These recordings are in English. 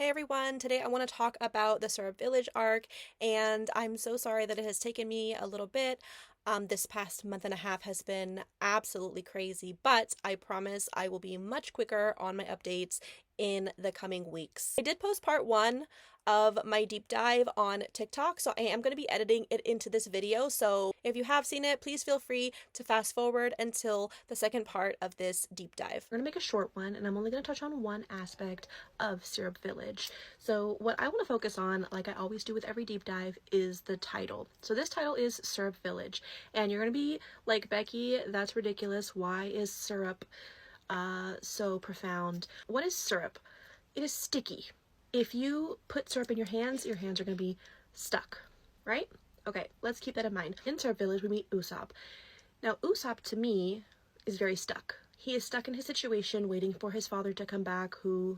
everyone. Today I want to talk about the Syrup Village arc, and I'm so sorry that it has taken me a little bit. This past month and a half has been absolutely crazy, but I promise I will be much quicker on my updates in the coming weeks. I did post part one of my deep dive on TikTok, so I am going to be editing it into this video. So if you have seen it, please feel free to fast forward until the second part of this deep dive. We're going to make a short one, and I'm only going to touch on one aspect of Syrup Village. So what I want to focus on, like I always do with every deep dive, is the title. So this title is Syrup Village, and you're going to be like, Becky, that's ridiculous. Why is syrup so profound? What is syrup? It is sticky. If you put syrup in your hands are going to be stuck, right? Okay, let's keep that in mind. In Syrup Village, we meet Usopp. Now, Usopp, to me, is very stuck. He is stuck in his situation, waiting for his father to come back, who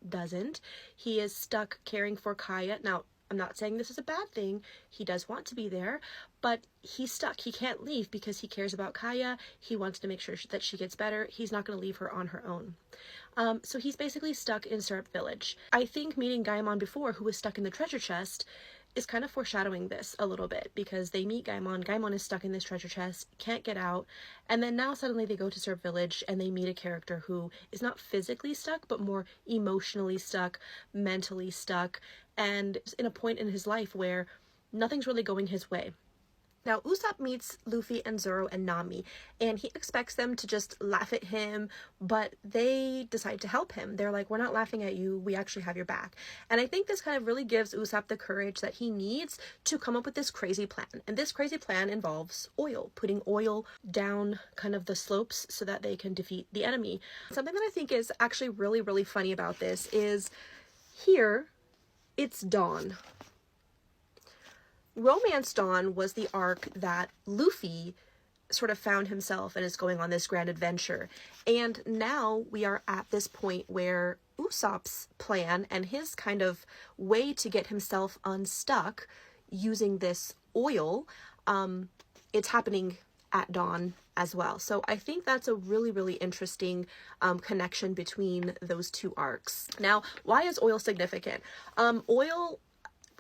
doesn't. He is stuck caring for Kaya. Now, I'm not saying this is a bad thing. He does want to be there, but he's stuck. He can't leave because he cares about Kaya. He wants to make sure that she gets better. He's not going to leave her on her own. So he's basically stuck in Syrup Village. I think meeting Gaimon before, who was stuck in the treasure chest, is kind of foreshadowing this a little bit, because they meet Gaimon. Gaimon is stuck in this treasure chest, can't get out, and then now suddenly they go to Syrup Village and they meet a character who is not physically stuck, but more emotionally stuck, mentally stuck, and in a point in his life where nothing's really going his way. Now, Usopp meets Luffy and Zoro and Nami, and he expects them to just laugh at him, but they decide to help him. They're like, we're not laughing at you, we actually have your back. And I think this kind of really gives Usopp the courage that he needs to come up with this crazy plan. And this crazy plan involves oil, putting oil down kind of the slopes so that they can defeat the enemy. Something that I think is actually really, really funny about this is here, it's dawn. Romance Dawn was the arc that Luffy sort of found himself and is going on this grand adventure. And now we are at this point where Usopp's plan and his kind of way to get himself unstuck using this oil, it's happening at dawn as well. So I think that's a really, really interesting connection between those two arcs. Now, why is oil significant? Oil,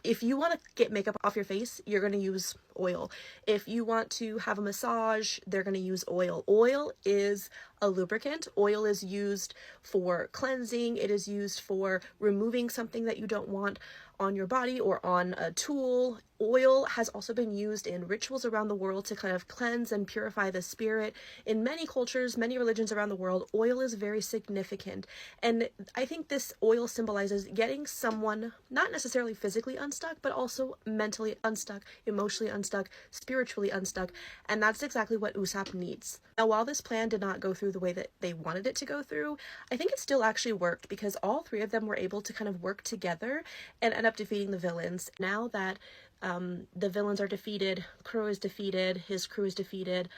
if you want to get makeup off your face, you're going to use oil. If you want to have a massage, they're going to use oil. Oil is a lubricant. Oil is used for cleansing. It is used for removing something that you don't want on your body or on a tool. Oil has also been used in rituals around the world to kind of cleanse and purify the spirit. In many cultures, many religions around the world, oil is very significant. And I think this oil symbolizes getting someone not necessarily physically unstuck, but also mentally unstuck, emotionally unstuck, spiritually unstuck. And that's exactly what Usopp needs. Now, while this plan did not go through the way that they wanted it to go through, I think it still actually worked, because all three of them were able to kind of work together and end up defeating the villains. Now that the villains are defeated, Kuro is defeated, his crew is defeated,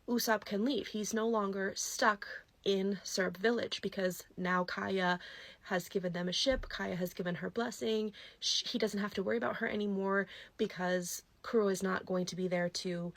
Usopp can leave. He's no longer stuck in Syrup Village, because now Kaya has given them a ship, Kaya has given her blessing, he doesn't have to worry about her anymore, because Kuro is not going to be there to,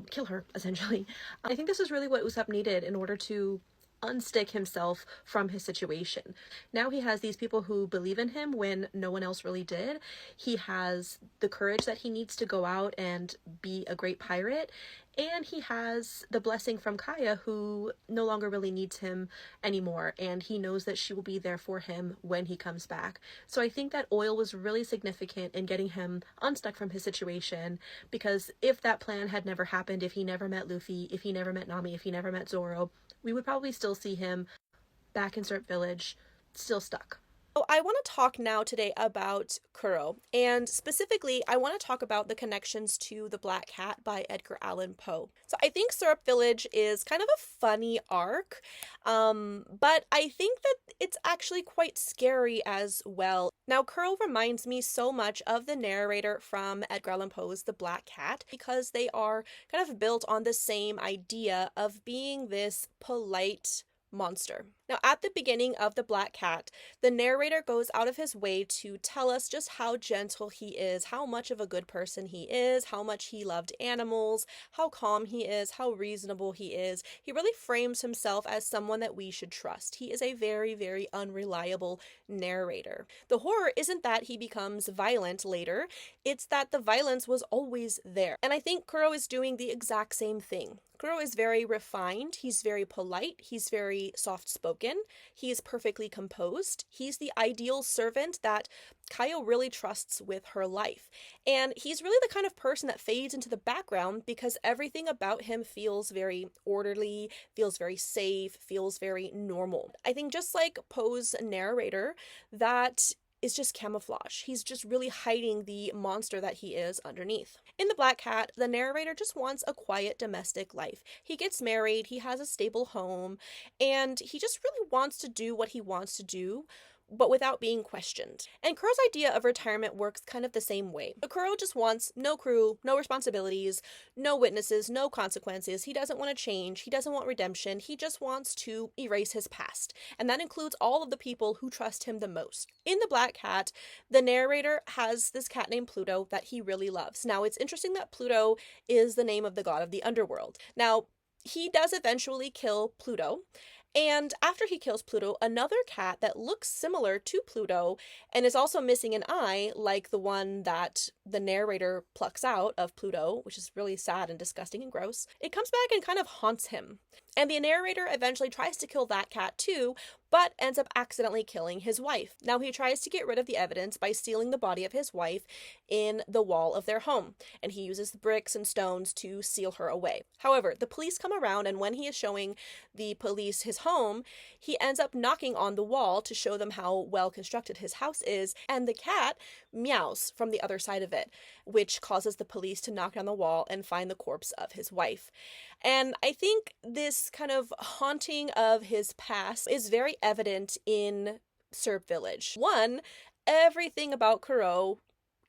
kill her, essentially. I think this is really what Usopp needed in order to unstick himself from his situation. Now he has these people who believe in him when no one else really did. He has the courage that he needs to go out and be a great pirate, and he has the blessing from Kaya, who no longer really needs him anymore, and he knows that she will be there for him when he comes back. So I think that oil was really significant in getting him unstuck from his situation, because if that plan had never happened, if he never met Luffy, if he never met Nami, if he never met Zoro, we would probably still see him back in Syrup Village, still stuck. So I want to talk now today about Kuro, and specifically I want to talk about the connections to The Black Cat by Edgar Allan Poe. So I think Syrup Village is kind of a funny arc, but I think that it's actually quite scary as well. Now, Kuro reminds me so much of the narrator from Edgar Allan Poe's The Black Cat, because they are kind of built on the same idea of being this polite monster. Now, at the beginning of The Black Cat, the narrator goes out of his way to tell us just how gentle he is, how much of a good person he is, how much he loved animals, how calm he is, how reasonable he is. He really frames himself as someone that we should trust. He is a very, very unreliable narrator. The horror isn't that he becomes violent later, it's that the violence was always there. And I think Kuro is doing the exact same thing. Kuro is very refined, he's very polite, he's very soft-spoken, he's perfectly composed, he's the ideal servant that Kaya really trusts with her life. And he's really the kind of person that fades into the background because everything about him feels very orderly, feels very safe, feels very normal. I think just like Poe's narrator, that is just camouflage. He's just really hiding the monster that he is underneath. In The Black Cat, the narrator just wants a quiet domestic life. He gets married, he has a stable home, and he just really wants to do what he wants to do, but without being questioned. And Kuro's idea of retirement works kind of the same way. But Kuro just wants no crew, no responsibilities, no witnesses, no consequences. He doesn't want to change. He doesn't want redemption. He just wants to erase his past. And that includes all of the people who trust him the most. In The Black Cat, the narrator has this cat named Pluto that he really loves. Now, it's interesting that Pluto is the name of the god of the underworld. Now, he does eventually kill Pluto. And after he kills Pluto, another cat that looks similar to Pluto and is also missing an eye, like the one that the narrator plucks out of Pluto, which is really sad and disgusting and gross, it comes back and kind of haunts him. And the narrator eventually tries to kill that cat too, but ends up accidentally killing his wife. Now he tries to get rid of the evidence by sealing the body of his wife in the wall of their home, and he uses the bricks and stones to seal her away. However, the police come around, and when he is showing the police his home, he ends up knocking on the wall to show them how well constructed his house is, and the cat meows from the other side of it, which causes the police to knock on the wall and find the corpse of his wife. And I think this kind of haunting of his past is very evident in Serb Village. One, everything about Kuro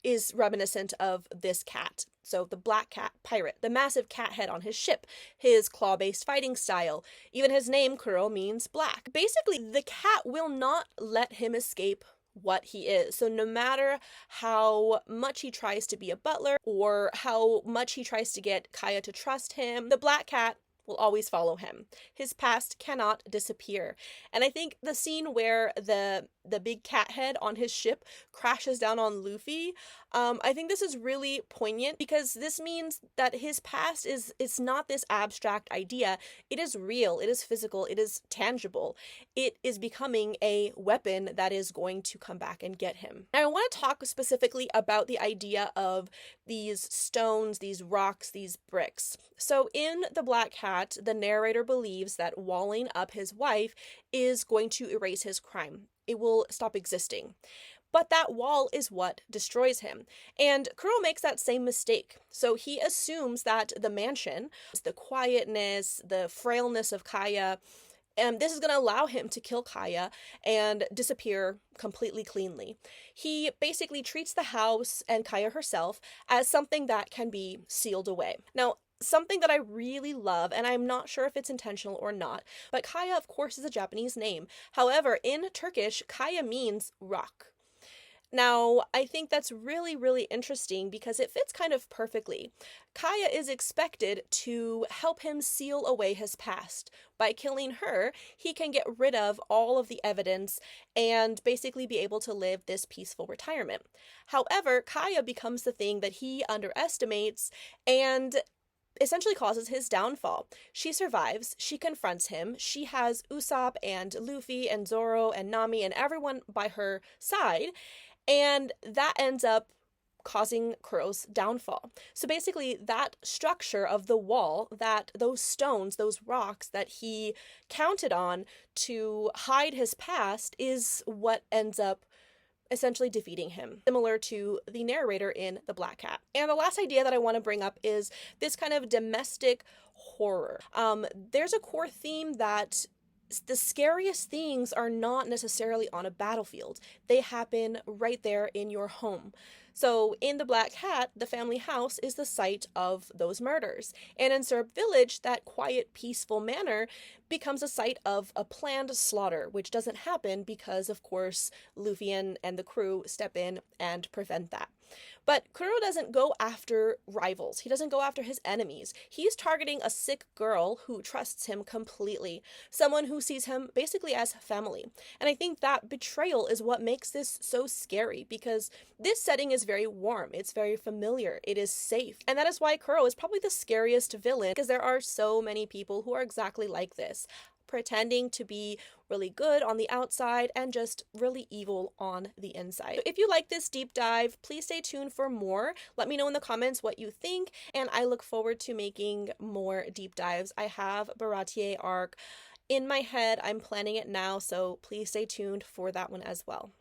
is reminiscent of this cat. So the black cat pirate, the massive cat head on his ship, his claw-based fighting style, even his name, Kuro, means black. Basically, the cat will not let him escape what he is. So no matter how much he tries to be a butler or how much he tries to get Kaya to trust him, the black cat will always follow him. His past cannot disappear. And I think the scene where the big cat head on his ship crashes down on Luffy, I think this is really poignant because this means that his past it's not this abstract idea. It is real, it is physical, it is tangible. It is becoming a weapon that is going to come back and get him. Now, I want to talk specifically about the idea of these stones, these rocks, these bricks. So in The Black Cat, the narrator believes that walling up his wife is going to erase his crime. It will stop existing. But that wall is what destroys him. And Kuro makes that same mistake. So he assumes that the mansion, the quietness, the frailness of Kaya, and this is going to allow him to kill Kaya and disappear completely cleanly. He basically treats the house and Kaya herself as something that can be sealed away. Now, something that I really love, and I'm not sure if it's intentional or not, but Kaya, of course, is a Japanese name. However, in Turkish, Kaya means rock. Now, I think that's really, really interesting because it fits kind of perfectly. Kaya is expected to help him seal away his past. By killing her, he can get rid of all of the evidence and basically be able to live this peaceful retirement. However, Kaya becomes the thing that he underestimates and essentially causes his downfall. She survives, she confronts him, she has Usopp and Luffy and Zoro and Nami and everyone by her side, and that ends up causing Kuro's downfall. So basically, that structure of the wall, that those stones, those rocks that he counted on to hide his past is what ends up essentially defeating him, similar to the narrator in The Black Cat. And the last idea that I want to bring up is this kind of domestic horror. There's a core theme that the scariest things are not necessarily on a battlefield. They happen right there in your home. So in the Black Hat, the family house is the site of those murders. And in Syrup Village, that quiet, peaceful manor becomes a site of a planned slaughter, which doesn't happen because, of course, Luffy and the crew step in and prevent that. But Kuro doesn't go after rivals. He doesn't go after his enemies. He's targeting a sick girl who trusts him completely, someone who sees him basically as family. And I think that betrayal is what makes this so scary, because this setting is very warm, it's very familiar, it is safe. And that is why Kuro is probably the scariest villain, because there are so many people who are exactly like this, pretending to be really good on the outside and just really evil on the inside. So if you like this deep dive, please stay tuned for more. Let me know in the comments what you think, and I look forward to making more deep dives. I have Baratier arc in my head. I'm planning it now, so please stay tuned for that one as well.